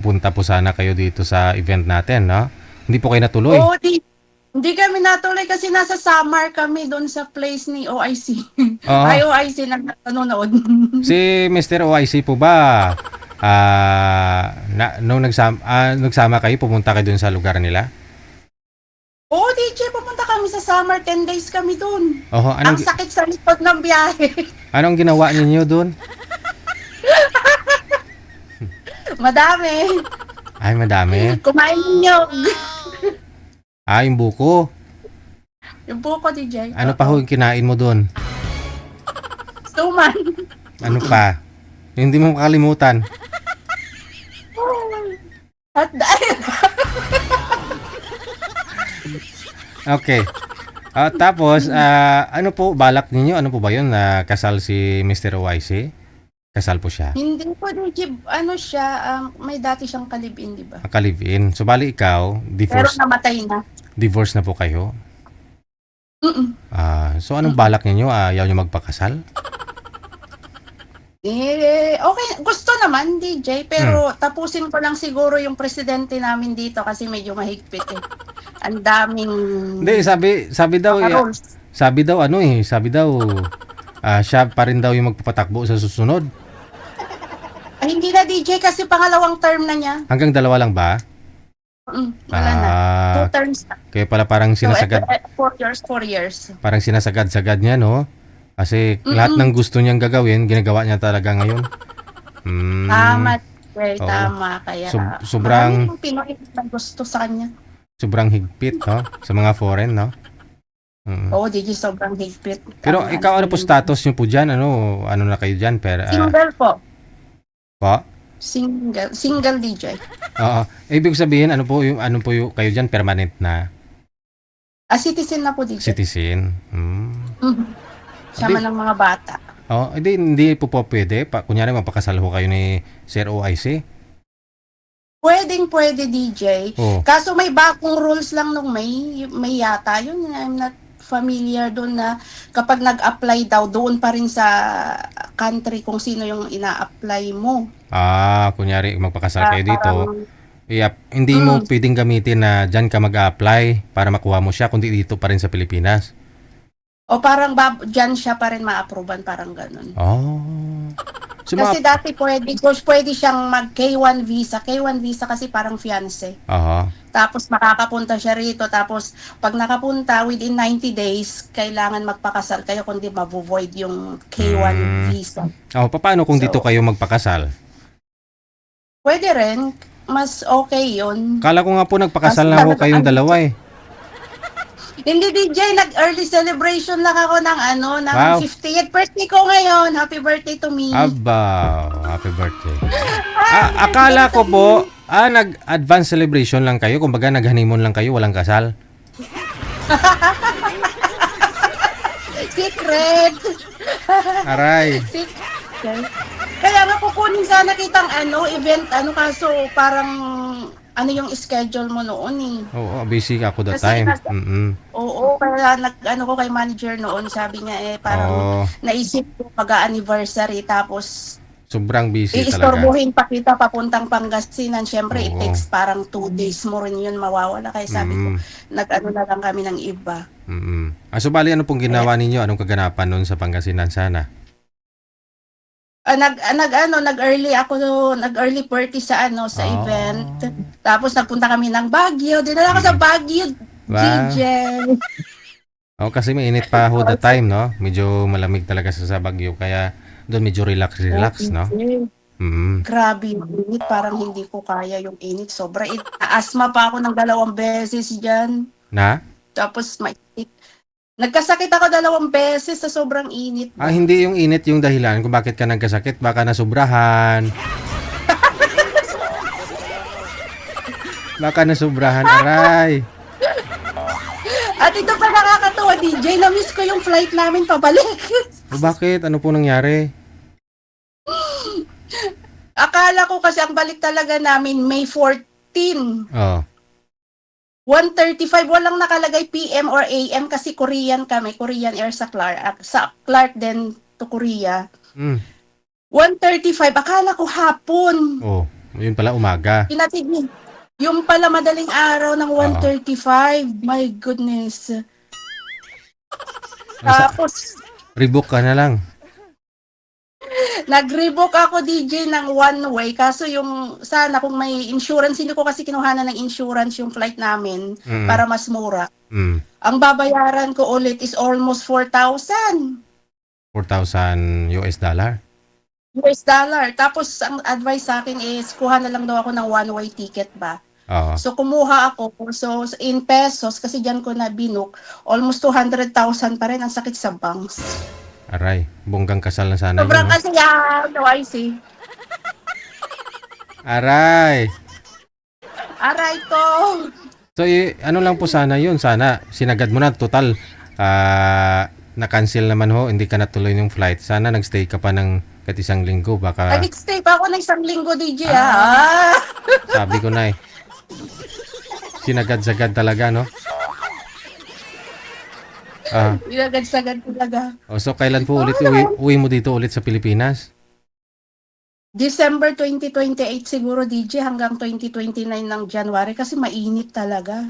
Punta po sana kayo dito sa event natin, no? Hindi po kayo natuloy. Oo, hindi kami natuloy kasi nasa Samar kami doon sa place ni OIC. Oo. Ay, OIC na nanonood. Si Mr. OIC po ba, nung nagsama kayo, pumunta kayo dun sa lugar nila? Oo, DJ, pupunta kami sa Samar. 10 days kami doon. Oho, Ang sakit sa likod ng biyahe. anong ginawa ninyo dun? Madami. Ay, madami. Kumain ninyo. Yung buko. Yung buko, DJ. Ano pa ho yung kinain mo dun? Suman. Ano pa? Yung hindi mo makalimutan. At dahil, Okay. Tapos, ano po, balak ninyo? Ano po ba yun? Kasal si Mr. OIC? Kasal po siya? hindi po, DJ, ano siya, may dati siyang kalibin, di ba? Ka-live-in. So, bali ikaw, Pero namatay na. divorce na po kayo? Mm-mm. So, anong balak ninyo? Ayaw nyo magpakasal? Okay, gusto naman, DJ, pero tapusin ko lang siguro yung presidente namin dito kasi medyo mahigpit eh. Ang daming Hindi, sabi daw, mga rules. sabi daw, siya pa rin daw yung magpapatakbo sa susunod. Ay, hindi na, DJ, kasi pangalawang term na niya. Hanggang dalawa lang ba? Wala na. 2 terms na. Kaya pala parang So, sinasagad, 4 years. parang sinasagad-sagad niya, no? Kasi lahat ng gusto niyang gagawin, ginagawa niya talaga ngayon. Tama, DJ, Oo. tama. Kaya, Sobrang, maraming Pinoy na gusto sa kanya. sobrang higpit, no? Sa mga foreign, no? Oo, DJ, sobrang higpit. Pero ikaw, ano po status niyo po dyan? Ano na kayo dyan? Single po. Po? Single DJ. Oo. Ibig sabihin, ano po yung kayo dyan? Permanent na Citizen na po, DJ. citizen? Sama ng mga bata. Hindi po pwede. Kunyari, mapakasal ho kayo ni Sir OIC. Pwede, DJ. Oh. Kaso may bagong rules lang nung may yata yun. I'm not familiar doon na kapag nag-apply daw, doon pa rin sa country kung sino yung ina-apply mo. Kunyari, magpakasal kayo dito. Parang, Hindi mo pwedeng gamitin na dyan ka mag-a-apply para makuha mo siya, kundi dito pa rin sa Pilipinas. o parang dyan siya pa rin ma-approvean, parang ganun. So, Kasi dati pwede siyang mag K1 visa. K1 visa kasi parang fiancé. Tapos makakapunta siya rito. Tapos pag nakapunta within 90 days, kailangan magpakasal kayo kundi mabu-void yung K1 visa. Paano kung dito kayo magpakasal? Pwede rin. Mas okay yun. Kala ko nga po nagpakasal na ho kayong dalawa eh. Hindi, DJ, nag-early celebration lang ako ng Wow. 50th birthday ko ngayon. Happy birthday to me. Aba, happy birthday. Akala ko po, nag-advance celebration lang kayo. Kumbaga, nag-honeymoon lang kayo, walang kasal. Secret. Aray. Secret. Kaya nga kukunin sana kitang event, kaso parang yung schedule mo noon eh. Oo, busy ako that Kasi time. Oo, kaya ko kay manager noon, sabi niya parang naisip ko mag-anniversary tapos Sobrang busy talaga. iistorbohin pa kita papuntang Pangasinan. Siyempre, it Oo. takes parang 2 days mo rin yun mawawala. Kaya sabi ko, na lang kami ng iba. So, bali, ano pong ginawa ninyo? Anong kaganapan noon sa Pangasinan sana? Nag-early party sa event. Tapos nagpunta kami ng Baguio. Dinala ko sa Baguio, Wow. DJ. Kasi mainit pa ho that time, no? Medyo malamig talaga sa Baguio. Kaya doon medyo relax, no? Grabe yung init. Parang hindi ko kaya yung init. Sobra. Asma pa ako ng 2 beses dyan. Na? Tapos mainit. Nagkasakit ako 2 beses sa sobrang init. Hindi yung init yung dahilan kung bakit ka nagkasakit. Baka nasubrahan. Baka nasubrahan, aray. At ito pa nakakatawa, DJ. Na-miss ko yung flight namin pabalik. Bakit? Ano po nangyari? Akala ko kasi ang balik talaga namin May 14. 1:35, walang nakalagay PM or AM kasi Korean kami, Korean Air sa Clark din to Korea. 1:35, akala ko hapon. Yun pala umaga. Pinatid niya. Yung pala madaling araw ng 1:35. My goodness. Tapos, Rebook ka na lang. nag-rebook ako DJ ng one way. Kaso yung, sana kung may insurance, hindi ko kasi kinuhanan ng insurance yung flight namin para mas mura. Ang babayaran ko ulit is almost 4,000. 4,000 US dollar? US dollar. Tapos, ang advice sa akin is, kuha na lang daw ako ng one-way ticket ba? So, kumuha ako. So, in pesos, kasi dyan ko na binook, almost 200,000 pa rin. Ang sakit sa banks. Aray, bonggang kasal na sana Sobrang yun. No? kasiyahan, no, I see. Aray! Aray ko! So, ano lang po sana yun. Sana, sinagad mo na. Total, na-cancel naman ho. Hindi ka natuloy yung flight. Sana nagstay ka pa ng kahit isang linggo. Baka, Nag-stay pa ako ng isang linggo, DJ, sabi ko na eh. Sinagad-sagad talaga, no? Inagad-sagad talaga. So, kailan po ulit uwi mo dito ulit sa Pilipinas? December 2028 siguro, DJ, hanggang 2029 ng January kasi mainit talaga.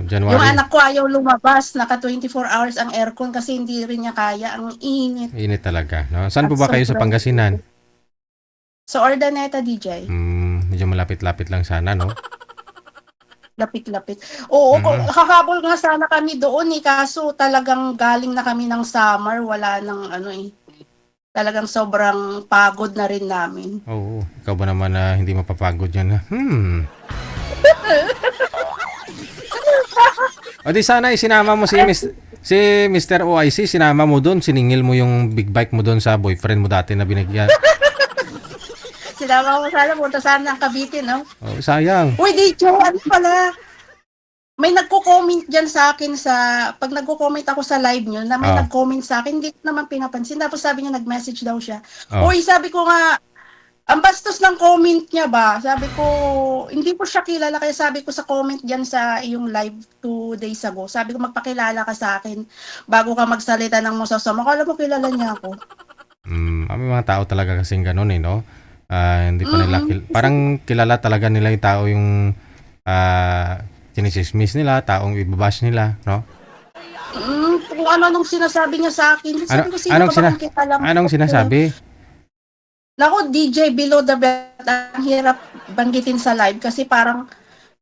January. Yung anak ko ayaw lumabas, naka 24 hours ang aircon kasi hindi rin niya kaya, ang init. Init talaga, no? Saan po ba kayo sa Pangasinan? Sa Ordaneta, DJ. Medyo malapit-lapit lang sana, no? Lapit-lapit. Oo, hahabol nga sana kami doon kaso talagang galing na kami ng summer, wala nang talagang sobrang pagod na rin namin. Oo, ikaw ba naman na hindi mapapagod yan? O di sana isinama mo si Mr. OIC, sinama mo doon, siningil mo yung big bike mo doon sa boyfriend mo dati na binigyan. Sinama ko sana, punta sana ng Cavite, no? Oh, sayang. Uy, DJ, ano pala? May nagko-comment dyan sa akin pag nagko-comment ako sa live nyo, na may nag-comment sa akin, hindi ko naman pinapansin. Tapos sabi niya, nag-message daw siya. Uy, sabi ko nga, ang bastos ng comment niya ba? Sabi ko, hindi ko siya kilala, kaya sabi ko sa comment dyan sa iyong live 2 days ago, sabi ko, magpakilala ka sa akin bago ka magsalita ng masasama. Kala mo kilala niya ako. May mga tao talaga kasing ganun no? Hindi pa nila parang kilala talaga nila yung tao yung sinisismis nila, taong ibabash nila, no? Kung ano nung sinasabi niya sa akin. Sabi ko, anong sinasabi? Naku, DJ, below the belt, ang hirap banggitin sa live kasi parang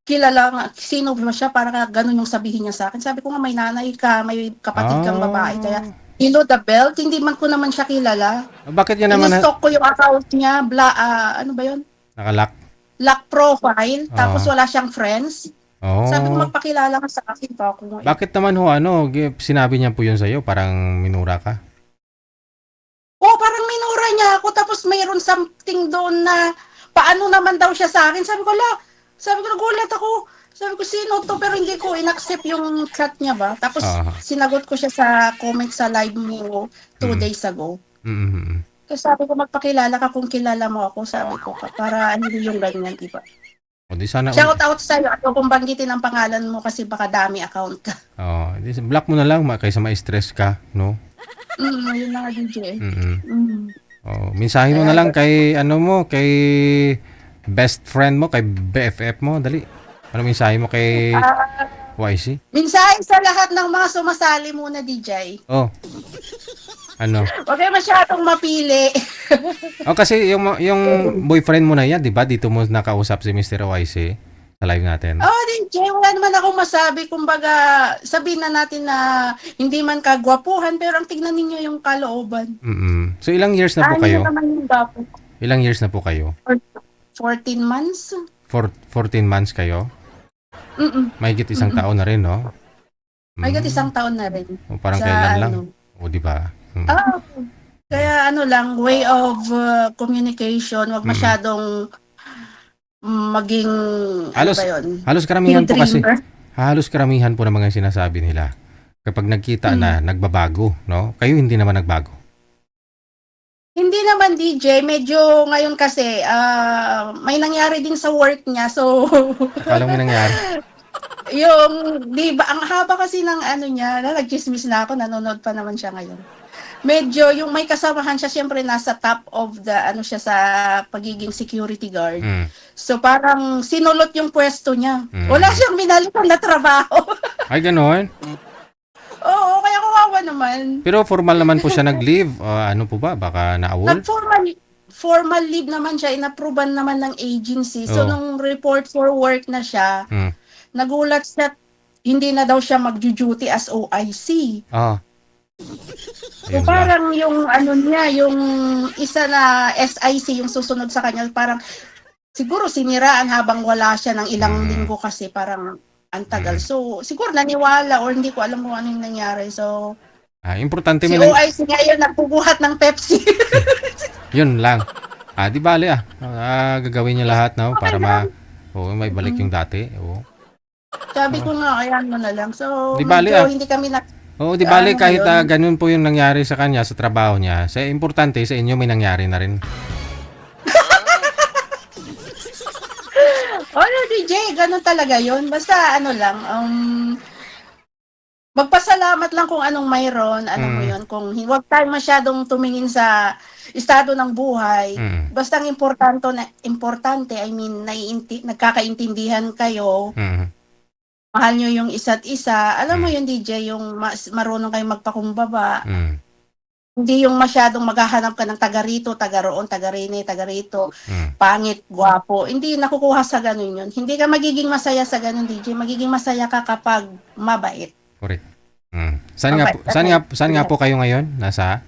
kilala nga, sino ba siya, parang ganun yung sabihin niya sa akin. Sabi ko nga, may nanay ka, may kapatid kang babae, kaya below the belt, hindi man ko naman siya kilala. Bakit niya naman? In-stalk ko yung account niya, ano ba yun? Nakalock? Lock profile, tapos wala siyang friends. Sabi ko, magpakilala ka sa akin pa ako. Bakit naman sinabi niya po yun sa'yo, parang minura ka? Parang minura niya ako, tapos mayroon something doon na, paano naman daw siya sa akin. Sabi ko, nagulat ako. Sabi ko, sino to? Pero hindi ko in-accept yung chat niya ba. Tapos, sinagot ko siya sa comment sa live mo 2 days ago. Kasi sabi ko, magpakilala ka kung kilala mo ako. Sabi ko, para hindi yung ganyan, diba? Shout out sa'yo. Ayaw kong banggitin ang pangalan mo kasi baka dami account ka. Block mo na lang kaysa ma-stress ka, no? Yun na nga, DJ. Mensahe mo na lang kay, kay best friend mo, kay BFF mo, dali. Ano mensahe mo kay YC? Mensahe sa lahat ng mga sumasali muna, DJ. Ano? Huwag kayo masyadong mapili. Kasi yung boyfriend mo na yan, di ba? Dito mo nakausap si Mr. OIC sa live natin. DJ, wala naman ako masabi. Kumbaga, sabihin na natin na hindi man kagwapuhan, pero ang tignan ninyo yung kalooban. So, ilang years na po kayo? Naman yung gwapo. Ilang years na po kayo? 14 months. 14 months kayo? Mahigit isang taon na rin, no? Mahigit isang taon na rin. Parang kailan lang? Di ba? Kaya way of communication, wag masyadong maging halos karamihan po kasi. Halos karamihan po ng mga sinasabi nila. Kapag nagkita na, nagbabago, no? Kayo hindi naman nagbago. Hindi naman, DJ. Medyo ngayon kasi, may nangyari din sa work niya. So, Alam mo nangyari? yung, di ba, ang haba kasi ng niya, nag-chismis na ako, nanonood pa naman siya ngayon. medyo yung may kasamahan siya, siyempre nasa top of the ano siya sa pagiging security guard. So parang sinulot yung pwesto niya. Wala siyang binalikan na trabaho. Ay, ganon. Oo, kaya kawawa naman. Pero formal naman po siya nag-leave. Ano po ba? Baka na-awol? Formal leave naman siya, inapprovean naman ng agency. So nung report for work na siya, nagulat siya, hindi na daw siya mag-duty as OIC. So parang yung ano niya, yung isa na SIC, yung susunod sa kanya, parang siguro siniraan habang wala siya ng ilang linggo kasi parang ang tagal. So siguro naniwala or hindi ko alam kung ano yung nangyari. So importante si OIC ngayon nagbubuhat ng Pepsi. Yun lang. Di bale gagawin niya lahat na para may balik yung dati. Sabi ko nga, kaya mo na lang. So, di bale, hindi kami di bale kahit ganun po yung nangyari sa kanya sa trabaho niya. Sa importante sa inyo may nangyari na rin. DJ, ganun talaga yun. Basta ano lang, magpasalamat lang kung anong mayroon, mo yun. Kung huwag tayo masyadong tumingin sa estado ng buhay. Basta ang importante, I mean, nagkakaintindihan kayo. Mahal nyo yung isa't isa. Alam mo yun, DJ, yung marunong kayong magpakumbaba. Hindi yung masyadong maghahanap ka ng taga rito, taga roon, taga rene, taga rito, pangit, gwapo. Hindi nakukuha sa ganun yun. Hindi ka magiging masaya sa ganun, DJ. Magiging masaya ka kapag mabait. Correct. Saan nga po kayo ngayon? Nasa?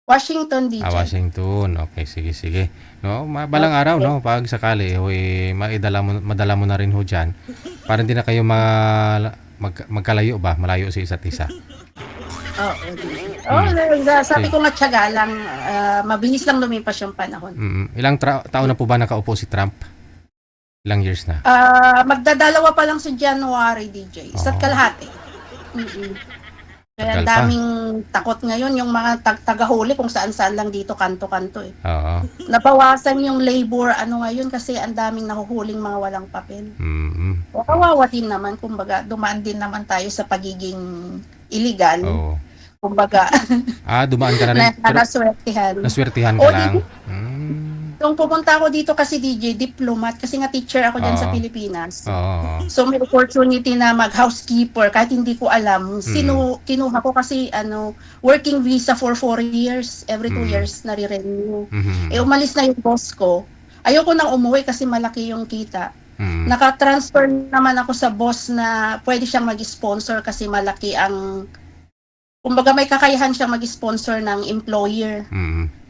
Washington, DJ. Washington. Okay, sige. No, balang araw, no, pag sakali, madala mo na rin ho dyan. Para hindi na kayo magkalayo ba? Malayo sa isa't isa. Sabi ko nga tiyaga lang, mabilis lang lumipas yung panahon. Ilang taon na po ba nakaupo si Trump? Ilang years na? Magdadalawa pa lang sa January, DJ. Isa't kalahati. Kaya daming takot ngayon yung mga tagahuli kung saan-saan lang dito, kanto-kanto eh. Nabawasan yung labor ngayon kasi ang daming nahuhuling mga walang papel. Kawawa din naman, kumbaga, dumaan din naman tayo sa pagiging illegal. Kumbaga. Dumaan ka na rin. Naswertihan ka lang. Nung pumunta ako dito kasi DJ, diplomat, kasi nga teacher ako dyan sa Pilipinas. So may opportunity na mag-housekeeper, kahit hindi ko alam. Kinuha ko kasi working visa for 4 years, every 2 years nare-renew. Umalis na yung boss ko. Ayoko nang umuwi kasi malaki yung kita. Naka-transfer naman ako sa boss na pwede siyang mag-sponsor kasi malaki ang... Kumbaga may kakayahan siyang mag-sponsor ng employer.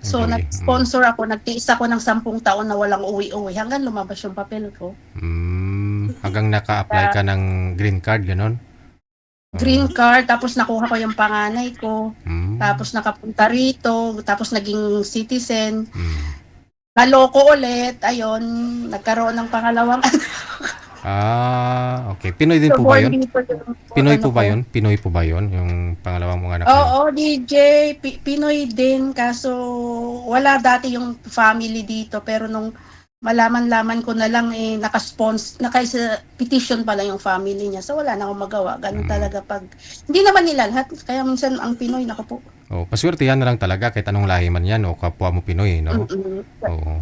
So, nag-sponsor ako, nagtiis ako ng 10 taon na walang uwi-uwi hanggang lumabas yung papel ko. Hanggang naka-apply ka ng green card, ganon? Green card, tapos nakuha ko yung panganay ko. Tapos nakapunta rito, tapos naging citizen. Naloko ulit, ayun, nagkaroon ng pangalawang okay. Pinoy din po ba yun? Pinoy po ba yun? Yung pangalawang mga anak? Oo, DJ. Pinoy din. Kaso wala dati yung family dito. Pero nung malaman-laman ko na lang naka-petition pala yung family niya. So wala na akong magawa. Ganun talaga pag... Hindi naman nila lahat. Kaya minsan ang Pinoy, naku po. Paswertihan na lang talaga kahit anong lahi man yan o kapwa mo Pinoy, no?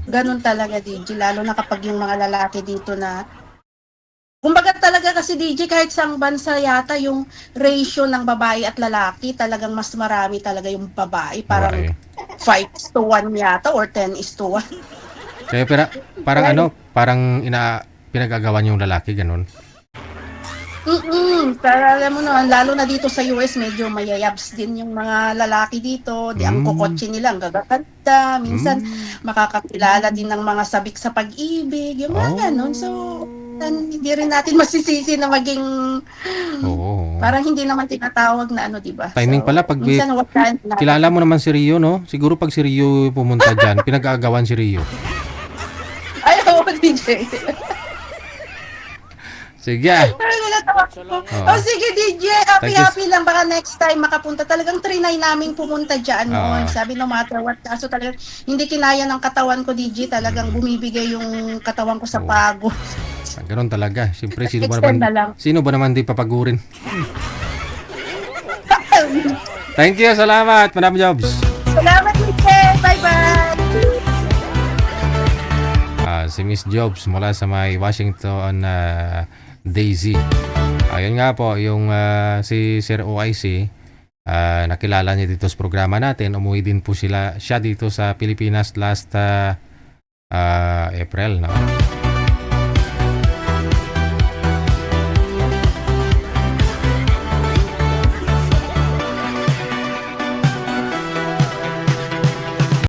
Ganun talaga, DJ. Lalo na kapag yung mga lalaki dito na kumbaga talaga kasi DJ, kahit sa bansa yata yung ratio ng babae at lalaki talagang mas marami talaga yung babae. Parang 5:1 yata or 10:1. Kaya parang parang pinag-agawan yung lalaki, ganun. Para alam mo naman, lalo na dito sa US, medyo mayayabs din yung mga lalaki dito. Ang kukotse nila, ang gaganda. Minsan, makakakilala din ng mga sabik sa pag-ibig. Yung mga ganun. So, hindi rin natin masisisi na maging parang hindi naman tinatawag na diba? Timing pala, pag kilala mo naman si Rio, no? Siguro pag si Rio pumunta dyan, pinag-aagawan si Rio. Ay, DJ. Sige. Sige DJ, happy lang, baka next time makapunta. Talagang trinay naming pumunta dyan noon. Sabi no matter what, kaso talagang hindi kinaya ng katawan ko DJ, talagang bumibigay yung katawan ko sa pagod. Ganun talaga. Siyempre, sino ba naman di papagurin? Thank you, salamat, Madam Jobs. Salamat, Michelle. Bye-bye. Si Miss Jobs mula sa may Washington, Daisy. Ayun nga po, yung si Sir OIC, nakilala niya dito sa programa natin. Umuwi din po siya dito sa Pilipinas last April, no?